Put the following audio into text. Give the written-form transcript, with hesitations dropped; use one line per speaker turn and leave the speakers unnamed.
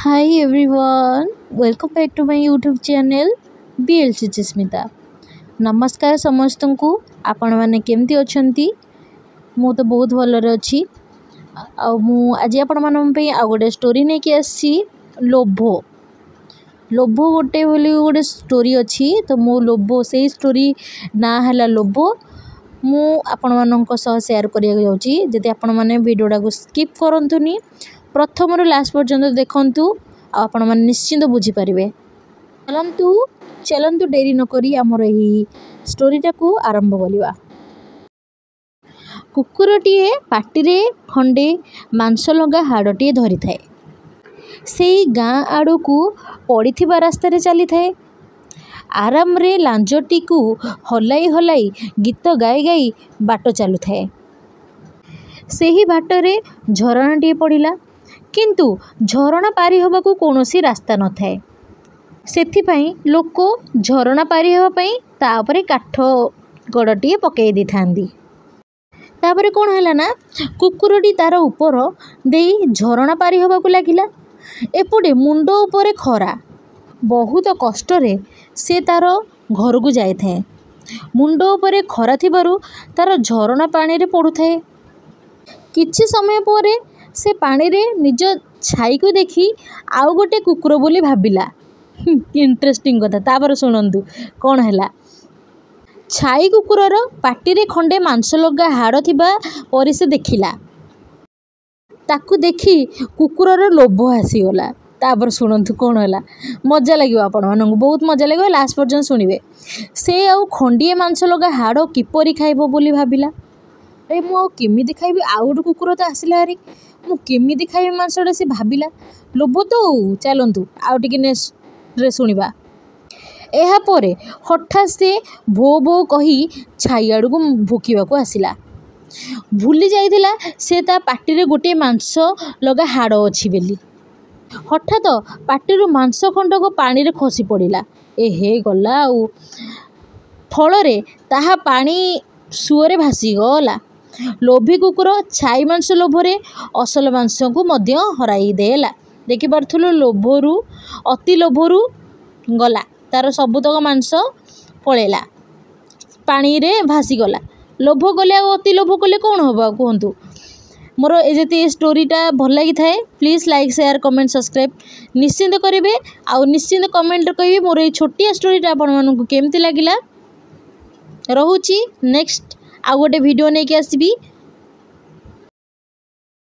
Hi everyone, welcome back to my YouTube channel BLC चिस्मिता। नमस्कार समस्त को आपण मैंने केमती अच्छी मु तो बहुत भलरे अच्छी आज आपण मानी आ गोटे स्टोरी नहीं कि आसी लोभ लोभ गोटे बोली गोटे स्टोरी अच्छी तो मो लोभ से स्टोरी ना है लोभ मु आपण मानक शेयर करिया जाउची जदि आपण माने वीडियोटा को स्किप करंतुनी प्रथम लास्ट पर्यंत देखंतु आपण माने निश्चिंत बुझी पारिबे। चलंतु डेरी न करी हमर एही स्टोरीटा को आरंभ करिवा। कुकुरटीए पाटिरे खंडे मांस लगा हाड़टीए धरी थाए। सेई गाँ आड़ को पड़िथिबा रास्ता रे चली थाए। आराम रे लांजटी को हलाई हलाई गीत गाई गाई बाट चलु थाए। सेही बाटरे झरणाटीए पड़िला किंतु झरणा पारी होबा को कोनोसी रास्ता न थाए। सेथिपाई लोक झरणा पारी होबा पई ता उपरे काठ गड़टीए पकई दी थांदी। तापरे कोन हला ना कुकुरटी तार ऊपर देई झरणा पारी होबा को लागिला। एपटे मुंड ऊपर खरा बहुत कष्ट रे से तार घर को जाए थाए। मुंड ऊपर खरा थिबारु तार झरणा पानी रे पड़ु थाए। किछि समय परे से पानी रे निज छाई को देखी आउ गोटे कुकुर बोली भाबिला। इंटरेस्टिंग कथा। तापर सुनंदु कौन हैला। छाई कुकुरर पाटी रे खंडे मांस लगा हाड़ थिबा परि से देखिला। ताकू देखी कुकुरर लोभ आसीगला। तापर सुनंतु कौन हैला। मजा लगे आपण मानक बहुत मजा लगे लास्ट पर्यंत सुनिबे। से आउ खंडिए मांस लगा हाड़ किपरि खाइबो बोली भाबिला। अरे मु आउ केमिति खाइबी आउ गोटे कुकुर तो आसिला हारी मु केमिति खाइबी मांसटा से भाबिला। लोभ तो चलंतु आउ टिके नेक्स्ट रे सुनिबा। एहा परे हठात से भो भो कही छाई आड़ को भूकिबा को आसिला। भूली जाइथिला से ता पाटी रे गोटे मांस लगा हाड़ अछि बेली। हठात पाटी मांस खंडक पानी रे खसी पड़िला। ए हे गला आउ फल रे ताहा पानी सुअरे भासी गला। लोभी कुकुर छाई मांस लोभरे असल मांस को मध्य हराई देला। देखि पारथुलो लोभरू अति लोभरू गला तार सबुतक मांस पळेला पानी रे भासी गला। लोभ गले आ अति लोभ कले कौन होबा कहंतु। मोर ए जति स्टोरीटा भल लगी थाए please like share comment subscribe निश्चिंत करेंगे। आ निश्चिंत कमेंट कहिबे मोर ए छोटिया स्टोरीटा आपण मानकु केमती लागिला। रहुची नेक्स्ट आ गोटे वीडियो नहीं कि आसबी।